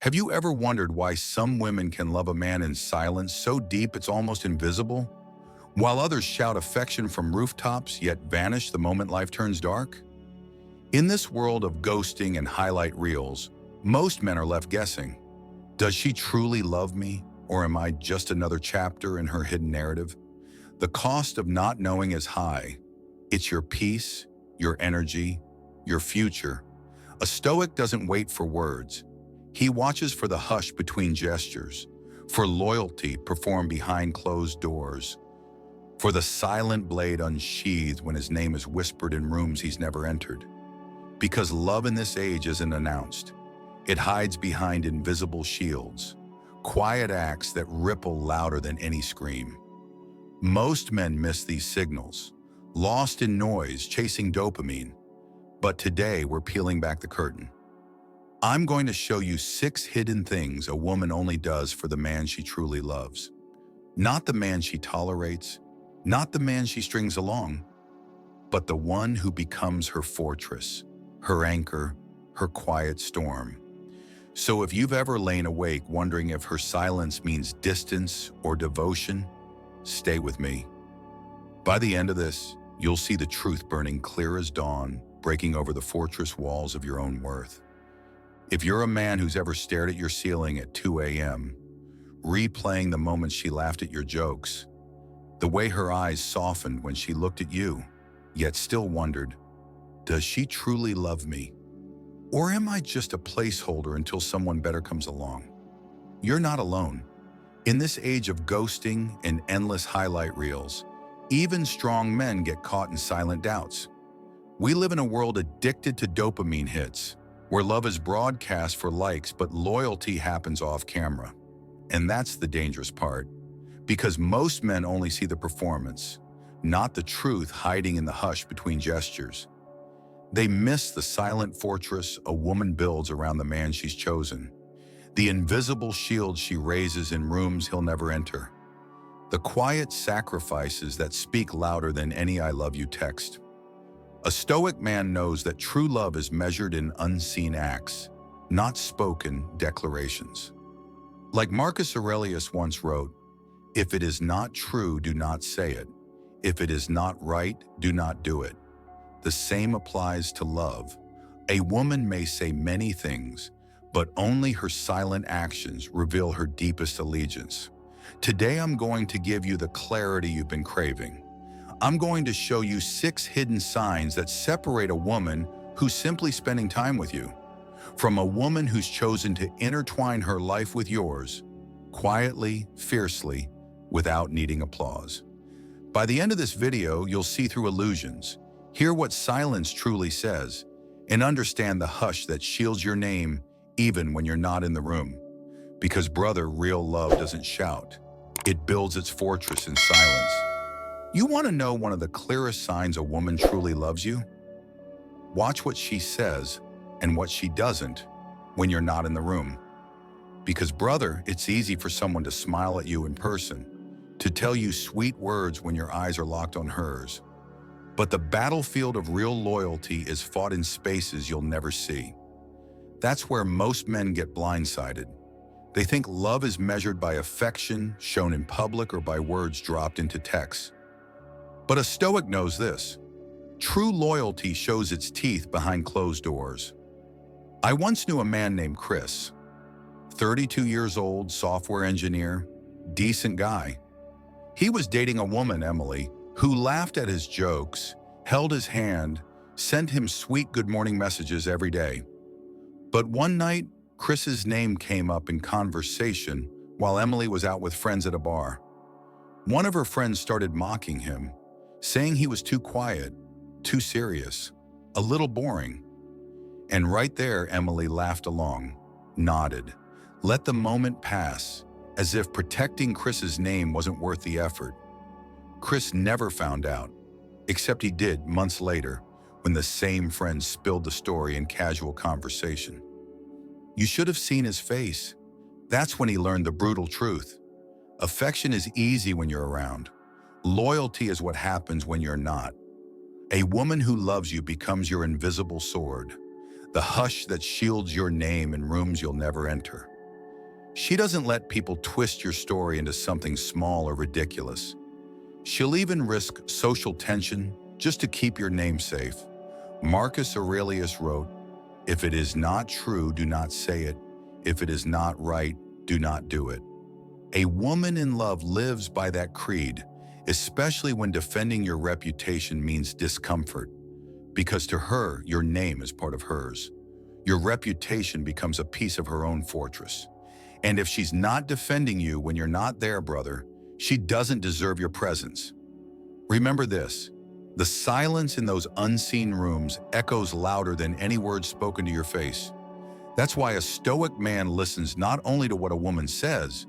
Have you ever wondered why some women can love a man in silence so deep it's almost invisible, while others shout affection from rooftops yet vanish the moment life turns dark? In this world of ghosting and highlight reels, most men are left guessing. Does she truly love me, or am I just another chapter in her hidden narrative? The cost of not knowing is high. It's your peace, your energy, your future. A Stoic doesn't wait for words. He watches for the hush between gestures, for loyalty performed behind closed doors, for the silent blade unsheathed when his name is whispered in rooms he's never entered. Because love in this age isn't announced. It hides behind invisible shields, quiet acts that ripple louder than any scream. Most men miss these signals, lost in noise, chasing dopamine. But today we're peeling back the curtain. I'm going to show you 6 hidden things a woman only does for the man she truly loves. Not the man she tolerates, not the man she strings along, but the one who becomes her fortress, her anchor, her quiet storm. So if you've ever lain awake wondering if her silence means distance or devotion, stay with me. By the end of this, you'll see the truth burning clear as dawn, breaking over the fortress walls of your own worth. If you're a man who's ever stared at your ceiling at 2 a.m., replaying the moments she laughed at your jokes, the way her eyes softened when she looked at you, yet still wondered, does she truly love me? Or am I just a placeholder until someone better comes along? You're not alone. In this age of ghosting and endless highlight reels, even strong men get caught in silent doubts. We live in a world addicted to dopamine hits, where love is broadcast for likes but loyalty happens off camera. And that's the dangerous part, because most men only see the performance, not the truth hiding in the hush between gestures. They miss the silent fortress a woman builds around the man she's chosen, the invisible shield she raises in rooms he'll never enter, the quiet sacrifices that speak louder than any "I love you" text. A Stoic man knows that true love is measured in unseen acts, not spoken declarations. Like Marcus Aurelius once wrote, "If it is not true, do not say it. If it is not right, do not do it." The same applies to love. A woman may say many things, but only her silent actions reveal her deepest allegiance. Today I'm going to give you the clarity you've been craving. I'm going to show you 6 hidden signs that separate a woman who's simply spending time with you from a woman who's chosen to intertwine her life with yours, quietly, fiercely, without needing applause. By the end of this video, you'll see through illusions, hear what silence truly says, and understand the hush that shields your name even when you're not in the room. Because brother, real love doesn't shout. It builds its fortress in silence. You want to know one of the clearest signs a woman truly loves you? Watch what she says and what she doesn't when you're not in the room. Because brother, it's easy for someone to smile at you in person, to tell you sweet words when your eyes are locked on hers. But the battlefield of real loyalty is fought in spaces you'll never see. That's where most men get blindsided. They think love is measured by affection shown in public or by words dropped into text. But a Stoic knows this. True loyalty shows its teeth behind closed doors. I once knew a man named Chris, 32 years old, software engineer, decent guy. He was dating a woman, Emily, who laughed at his jokes, held his hand, sent him sweet good morning messages every day. But one night, Chris's name came up in conversation while Emily was out with friends at a bar. One of her friends started mocking him, saying he was too quiet, too serious, a little boring. And right there, Emily laughed along, nodded, let the moment pass, as if protecting Chris's name wasn't worth the effort. Chris never found out, except he did months later when the same friend spilled the story in casual conversation. You should have seen his face. That's when he learned the brutal truth. Affection is easy when you're around. Loyalty is what happens when you're not. A woman who loves you becomes your invisible sword, the hush that shields your name in rooms you'll never enter. She doesn't let people twist your story into something small or ridiculous. She'll even risk social tension just to keep your name safe. Marcus Aurelius wrote, "If it is not true, do not say it. If it is not right, do not do it." A woman in love lives by that creed, especially when defending your reputation means discomfort, because to her, your name is part of hers. Your reputation becomes a piece of her own fortress. And if she's not defending you when you're not there, brother, she doesn't deserve your presence. Remember this, the silence in those unseen rooms echoes louder than any words spoken to your face. That's why a Stoic man listens not only to what a woman says,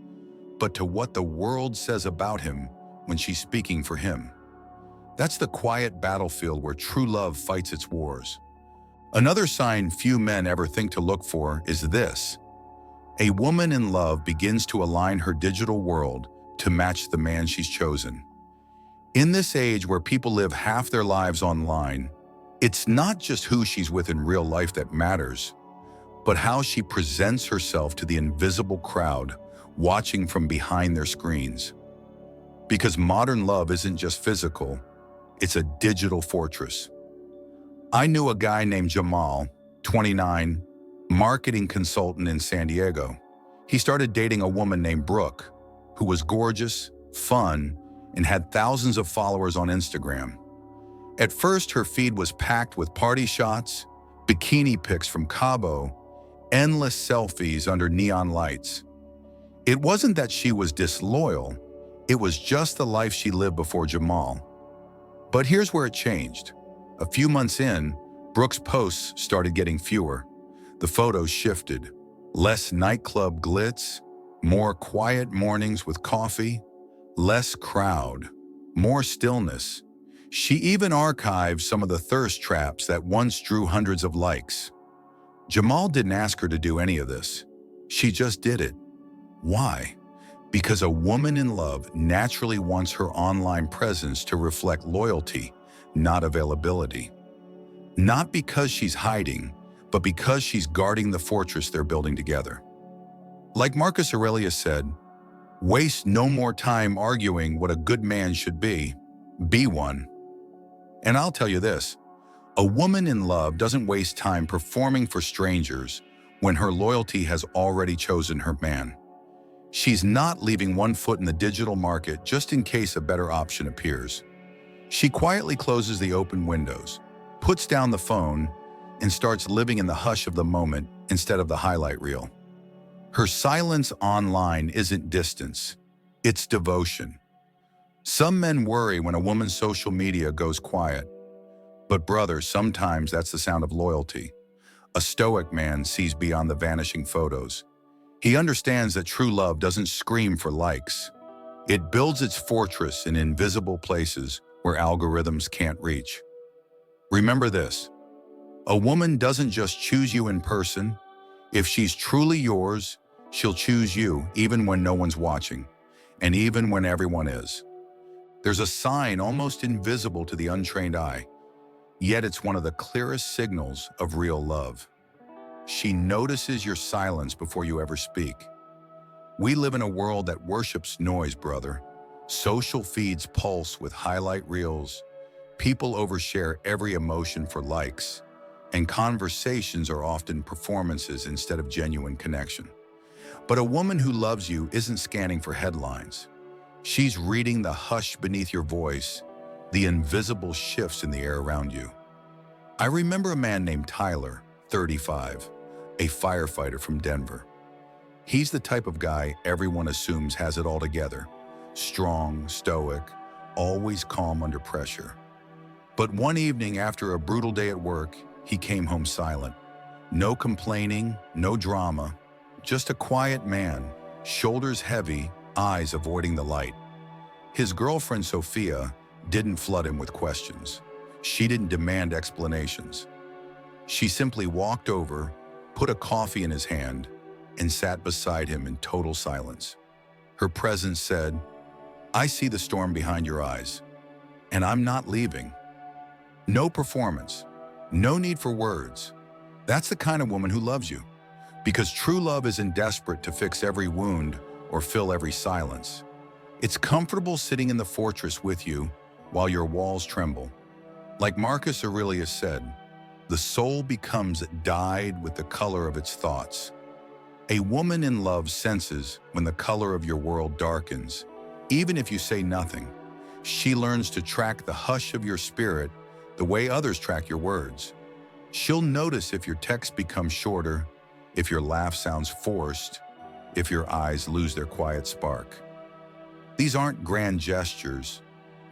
but to what the world says about him when she's speaking for him. That's the quiet battlefield where true love fights its wars. Another sign few men ever think to look for is this. A woman in love begins to align her digital world to match the man she's chosen. In this age where people live half their lives online, it's not just who she's with in real life that matters, but how she presents herself to the invisible crowd watching from behind their screens. Because modern love isn't just physical, it's a digital fortress. I knew a guy named Jamal, 29, marketing consultant in San Diego. He started dating a woman named Brooke, who was gorgeous, fun, and had thousands of followers on Instagram. At first, her feed was packed with party shots, bikini pics from Cabo, endless selfies under neon lights. It wasn't that she was disloyal, it was just the life she lived before Jamal. But here's where it changed. A few months in, Brooke's posts started getting fewer. The photos shifted. Less nightclub glitz, more quiet mornings with coffee, less crowd, more stillness. She even archived some of the thirst traps that once drew hundreds of likes. Jamal didn't ask her to do any of this. She just did it. Why? Because a woman in love naturally wants her online presence to reflect loyalty, not availability. Not because she's hiding, but because she's guarding the fortress they're building together. Like Marcus Aurelius said, waste no more time arguing what a good man should be one. And I'll tell you this, a woman in love doesn't waste time performing for strangers when her loyalty has already chosen her man. She's not leaving one foot in the digital market just in case a better option appears. She quietly closes the open windows, puts down the phone, and starts living in the hush of the moment instead of the highlight reel. Her silence online isn't distance, it's devotion. Some men worry when a woman's social media goes quiet. But brother, sometimes that's the sound of loyalty. A Stoic man sees beyond the vanishing photos. He understands that true love doesn't scream for likes. It builds its fortress in invisible places where algorithms can't reach. Remember this. A woman doesn't just choose you in person. If she's truly yours, she'll choose you even when no one's watching, and even when everyone is. There's a sign almost invisible to the untrained eye, yet it's one of the clearest signals of real love. She notices your silence before you ever speak. We live in a world that worships noise, brother. Social feeds pulse with highlight reels. People overshare every emotion for likes. And conversations are often performances instead of genuine connection. But a woman who loves you isn't scanning for headlines. She's reading the hush beneath your voice, the invisible shifts in the air around you. I remember a man named Tyler, 35, a firefighter from Denver. He's the type of guy everyone assumes has it all together. Strong, stoic, always calm under pressure. But one evening after a brutal day at work, he came home silent. No complaining, no drama, just a quiet man, shoulders heavy, eyes avoiding the light. His girlfriend, Sophia, didn't flood him with questions. She didn't demand explanations. She simply walked over, put a coffee in his hand, and sat beside him in total silence. Her presence said, "I see the storm behind your eyes, and I'm not leaving." No performance, no need for words. That's the kind of woman who loves you. Because true love isn't desperate to fix every wound or fill every silence. It's comfortable sitting in the fortress with you while your walls tremble. Like Marcus Aurelius said, the soul becomes dyed with the color of its thoughts. A woman in love senses when the color of your world darkens. Even if you say nothing, she learns to track the hush of your spirit the way others track your words. She'll notice if your text becomes shorter, if your laugh sounds forced, if your eyes lose their quiet spark. These aren't grand gestures,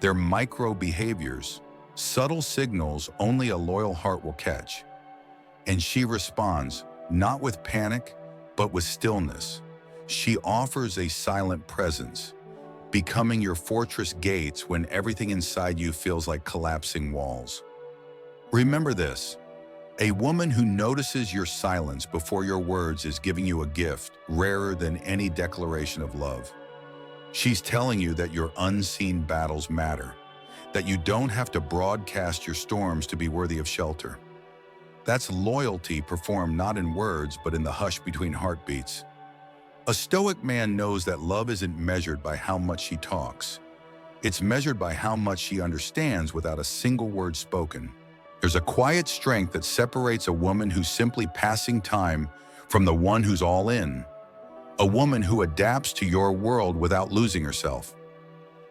they're micro behaviors, subtle signals only a loyal heart will catch. And she responds, not with panic, but with stillness. She offers a silent presence, becoming your fortress gates when everything inside you feels like collapsing walls. Remember this, a woman who notices your silence before your words is giving you a gift rarer than any declaration of love. She's telling you that your unseen battles matter, that you don't have to broadcast your storms to be worthy of shelter. That's loyalty performed not in words, but in the hush between heartbeats. A Stoic man knows that love isn't measured by how much she talks. It's measured by how much she understands without a single word spoken. There's a quiet strength that separates a woman who's simply passing time from the one who's all in. A woman who adapts to your world without losing herself.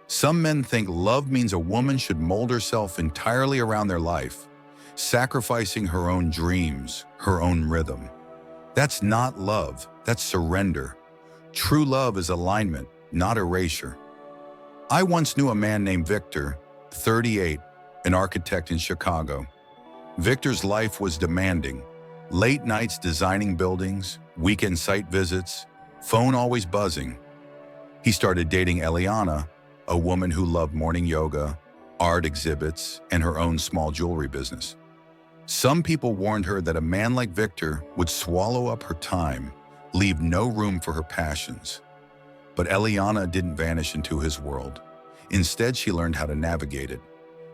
Some men think love means a woman should mold herself entirely around their life, sacrificing her own dreams, her own rhythm. That's not love, that's surrender. True love is alignment, not erasure. I once knew a man named Victor, 38, an architect in Chicago. Victor's life was demanding. Late nights designing buildings, weekend site visits, phone always buzzing. He started dating Eliana, a woman who loved morning yoga, art exhibits, and her own small jewelry business. Some people warned her that a man like Victor would swallow up her time, leave no room for her passions. But Eliana didn't vanish into his world. Instead, she learned how to navigate it.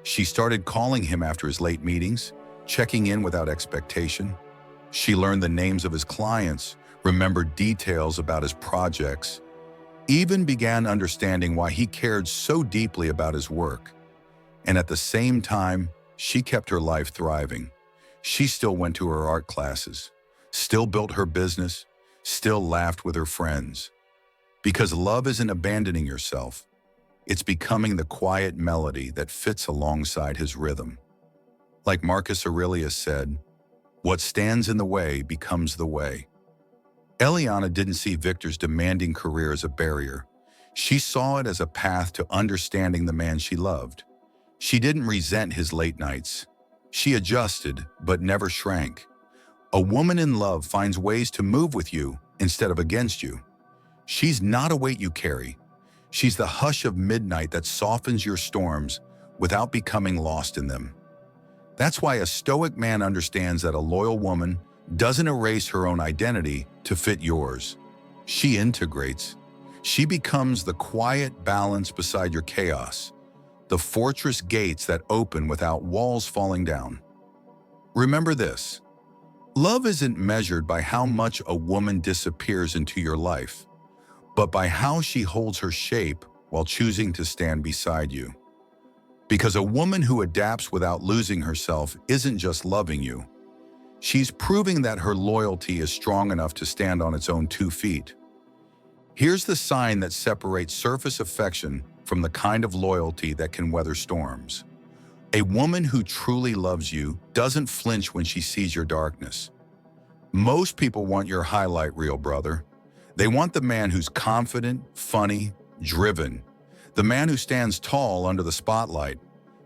She started calling him after his late meetings, checking in without expectation. She learned the names of his clients, remembered details about his projects, even began understanding why he cared so deeply about his work. And at the same time, she kept her life thriving. She still went to her art classes, still built her business, still laughed with her friends. Because love isn't abandoning yourself. It's becoming the quiet melody that fits alongside his rhythm. Like Marcus Aurelius said, what stands in the way becomes the way. Eliana didn't see Victor's demanding career as a barrier. She saw it as a path to understanding the man she loved. She didn't resent his late nights. She adjusted, but never shrank. A woman in love finds ways to move with you instead of against you. She's not a weight you carry. She's the hush of midnight that softens your storms without becoming lost in them. That's why a Stoic man understands that a loyal woman doesn't erase her own identity to fit yours. She integrates. She becomes the quiet balance beside your chaos, the fortress gates that open without walls falling down. Remember this, love isn't measured by how much a woman disappears into your life, but by how she holds her shape while choosing to stand beside you. Because a woman who adapts without losing herself isn't just loving you. She's proving that her loyalty is strong enough to stand on its own 2 feet. Here's the sign that separates surface affection from the kind of loyalty that can weather storms. A woman who truly loves you doesn't flinch when she sees your darkness. Most people want your highlight reel, brother. They want the man who's confident, funny, driven, the man who stands tall under the spotlight,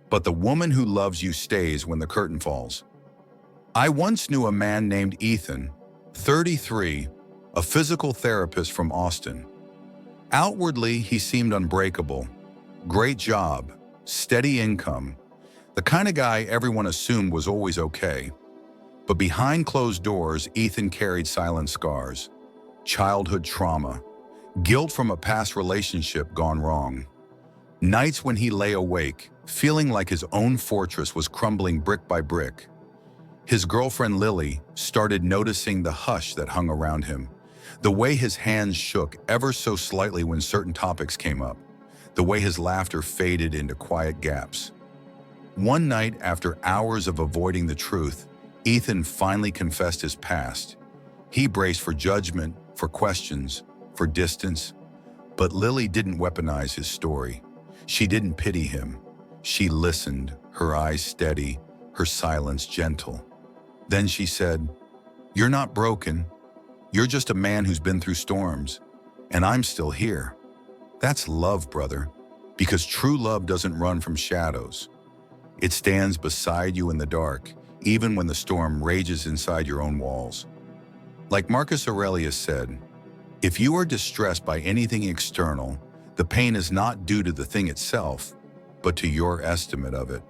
but the woman who loves you stays when the curtain falls. I once knew a man named Ethan, 33, a physical therapist from Austin. Outwardly, he seemed unbreakable. Great job, steady income, the kind of guy everyone assumed was always okay. But behind closed doors, Ethan carried silent scars, childhood trauma, guilt from a past relationship gone wrong. Nights when he lay awake, feeling like his own fortress was crumbling brick by brick. His girlfriend Lily started noticing the hush that hung around him, the way his hands shook ever so slightly when certain topics came up, the way his laughter faded into quiet gaps. One night, after hours of avoiding the truth, Ethan finally confessed his past. He braced for judgment, for questions, for distance. But Lily didn't weaponize his story. She didn't pity him. She listened, her eyes steady, her silence gentle. Then she said, "You're not broken. You're just a man who's been through storms, and I'm still here." That's love, brother, because true love doesn't run from shadows. It stands beside you in the dark, even when the storm rages inside your own walls. Like Marcus Aurelius said, if you are distressed by anything external, the pain is not due to the thing itself, but to your estimate of it.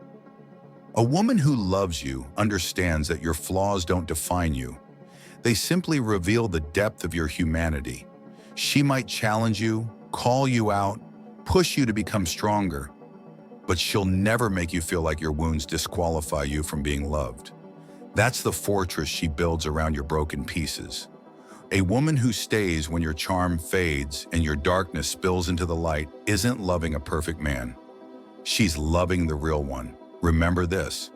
A woman who loves you understands that your flaws don't define you. They simply reveal the depth of your humanity. She might challenge you, call you out, push you to become stronger, but she'll never make you feel like your wounds disqualify you from being loved. That's the fortress she builds around your broken pieces. A woman who stays when your charm fades and your darkness spills into the light isn't loving a perfect man. She's loving the real one. Remember this.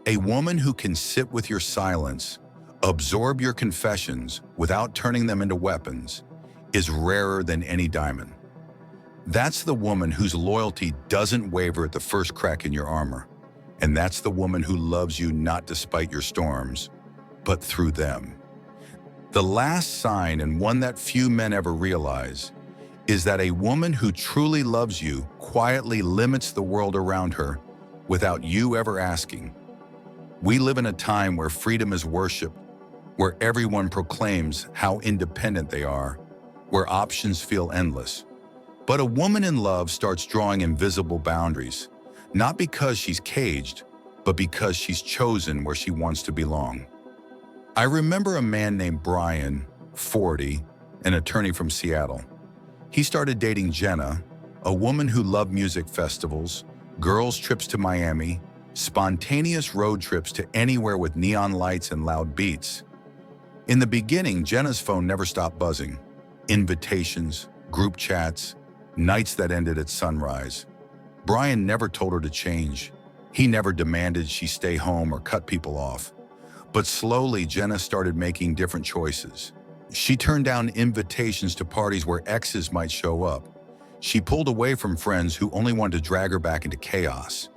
A woman who can sit with your silence, absorb your confessions without turning them into weapons, is rarer than any diamond. That's the woman whose loyalty doesn't waver at the first crack in your armor. And that's the woman who loves you not despite your storms, but through them. The last sign, and one that few men ever realize, is that a woman who truly loves you quietly limits the world around her without you ever asking. We live in a time where freedom is worshipped, where everyone proclaims how independent they are, where options feel endless. But a woman in love starts drawing invisible boundaries, not because she's caged, but because she's chosen where she wants to belong. I remember a man named Brian, 40, an attorney from Seattle. He started dating Jenna, a woman who loved music festivals, girls' trips to Miami, spontaneous road trips to anywhere with neon lights and loud beats. In the beginning, Jenna's phone never stopped buzzing. Invitations, group chats, nights that ended at sunrise. Brian never told her to change. He never demanded she stay home or cut people off. But slowly, Jenna started making different choices. She turned down invitations to parties where exes might show up. She pulled away from friends who only wanted to drag her back into chaos.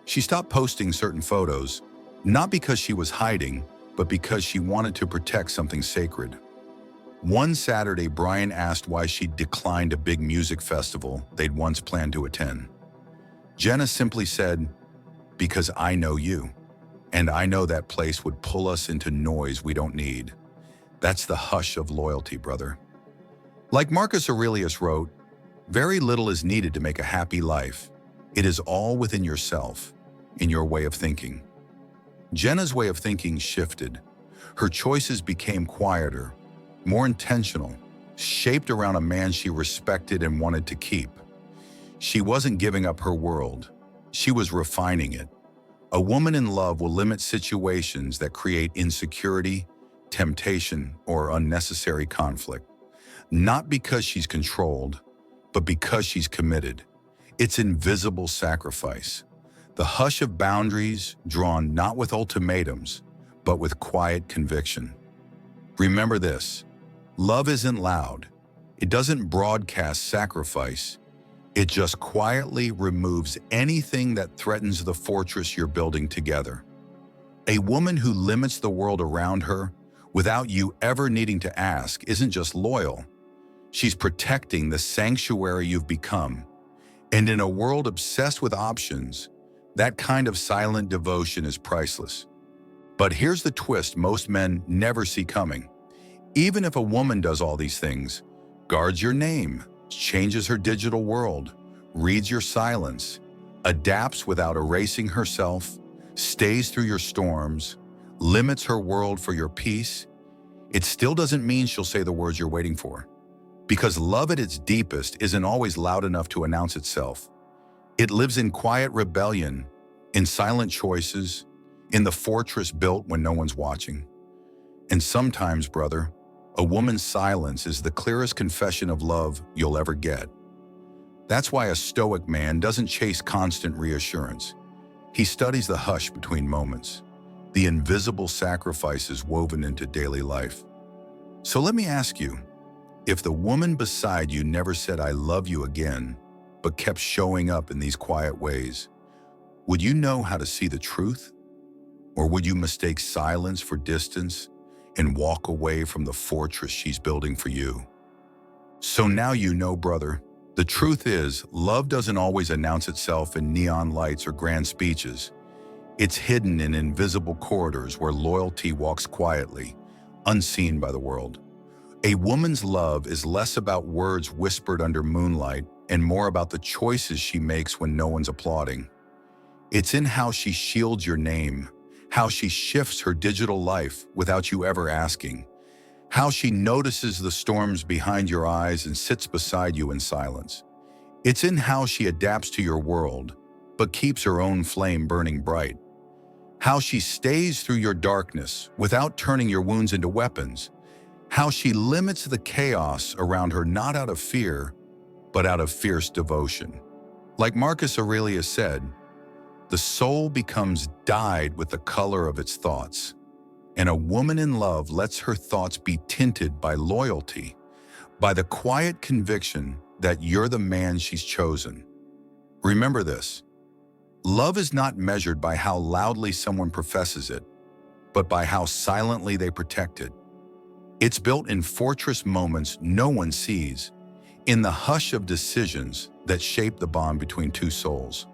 She stopped posting certain photos, not because she was hiding, but because she wanted to protect something sacred. One Saturday, Brian asked why she declined a big music festival they'd once planned to attend. Jenna simply said, "Because I know you, and I know that place would pull us into noise we don't need." That's the hush of loyalty, brother. Like Marcus Aurelius wrote, "Very little is needed to make a happy life. It is all within yourself, in your way of thinking." Jenna's way of thinking shifted. Her choices became quieter, more intentional, shaped around a man she respected and wanted to keep. She wasn't giving up her world. She was refining it. A woman in love will limit situations that create insecurity, temptation, or unnecessary conflict. Not because she's controlled, but because she's committed. It's invisible sacrifice. The hush of boundaries drawn not with ultimatums, but with quiet conviction. Remember this, love isn't loud. It doesn't broadcast sacrifice. It just quietly removes anything that threatens the fortress you're building together. A woman who limits the world around her without you ever needing to ask isn't just loyal. She's protecting the sanctuary you've become. And in a world obsessed with options, that kind of silent devotion is priceless. But here's the twist most men never see coming. Even if a woman does all these things, guards your name, changes her digital world, reads your silence, adapts without erasing herself, stays through your storms, limits her world for your peace, it still doesn't mean she'll say the words you're waiting for. Because love at its deepest isn't always loud enough to announce itself. It lives in quiet rebellion, in silent choices, in the fortress built when no one's watching. And sometimes, brother, a woman's silence is the clearest confession of love you'll ever get. That's why a stoic man doesn't chase constant reassurance. He studies the hush between moments, the invisible sacrifices woven into daily life. So let me ask you, if the woman beside you never said "I love you" again, but kept showing up in these quiet ways, would you know how to see the truth? Or would you mistake silence for distance and walk away from the fortress she's building for you? So now you know, brother, the truth is, love doesn't always announce itself in neon lights or grand speeches. It's hidden in invisible corridors where loyalty walks quietly, unseen by the world. A woman's love is less about words whispered under moonlight and more about the choices she makes when no one's applauding. It's in how she shields your name, how she shifts her digital life without you ever asking, how she notices the storms behind your eyes and sits beside you in silence. It's in how she adapts to your world, but keeps her own flame burning bright. How she stays through your darkness without turning your wounds into weapons. How she limits the chaos around her not out of fear, but out of fierce devotion. Like Marcus Aurelius said, the soul becomes dyed with the color of its thoughts, and a woman in love lets her thoughts be tinted by loyalty, by the quiet conviction that you're the man she's chosen. Remember this, love is not measured by how loudly someone professes it, but by how silently they protect it. It's built in fortress moments no one sees, in the hush of decisions that shape the bond between two souls.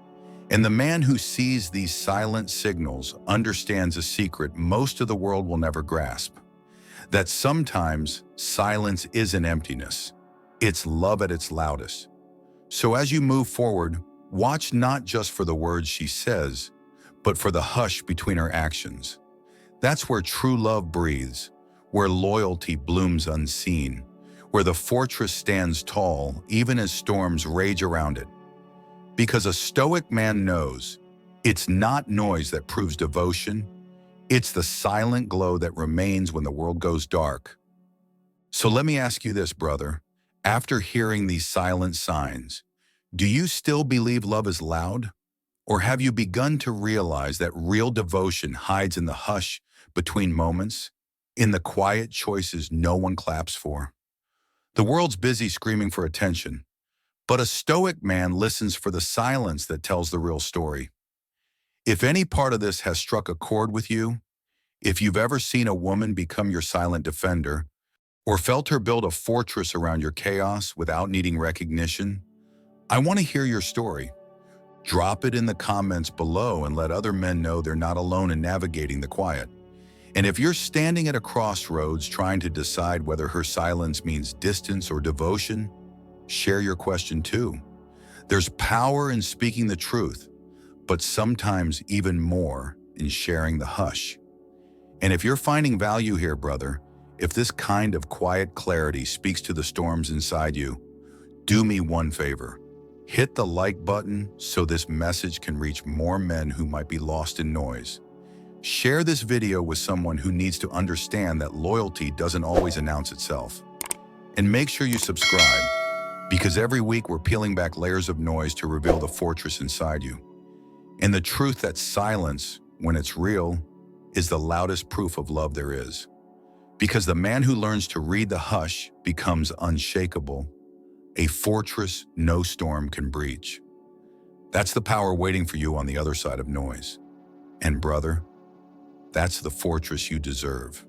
And the man who sees these silent signals understands a secret most of the world will never grasp, that sometimes silence isn't emptiness, it's love at its loudest. So as you move forward, watch not just for the words she says, but for the hush between her actions. That's where true love breathes, where loyalty blooms unseen, where the fortress stands tall even as storms rage around it. Because a stoic man knows, it's not noise that proves devotion, it's the silent glow that remains when the world goes dark. So let me ask you this, brother. After hearing these silent signs, do you still believe love is loud? Or have you begun to realize that real devotion hides in the hush between moments, in the quiet choices no one claps for? The world's busy screaming for attention, but a stoic man listens for the silence that tells the real story. If any part of this has struck a chord with you, if you've ever seen a woman become your silent defender, or felt her build a fortress around your chaos without needing recognition, I want to hear your story. Drop it in the comments below and let other men know they're not alone in navigating the quiet. And if you're standing at a crossroads trying to decide whether her silence means distance or devotion, share your question too. There's power in speaking the truth, but sometimes even more in sharing the hush. And if you're finding value here, brother, if this kind of quiet clarity speaks to the storms inside you, do me one favor. Hit the like button so this message can reach more men who might be lost in noise. Share this video with someone who needs to understand that loyalty doesn't always announce itself. And make sure you subscribe, because every week we're peeling back layers of noise to reveal the fortress inside you. And the truth that silence, when it's real, is the loudest proof of love there is. Because the man who learns to read the hush becomes unshakable, a fortress no storm can breach. That's the power waiting for you on the other side of noise. And brother, that's the fortress you deserve.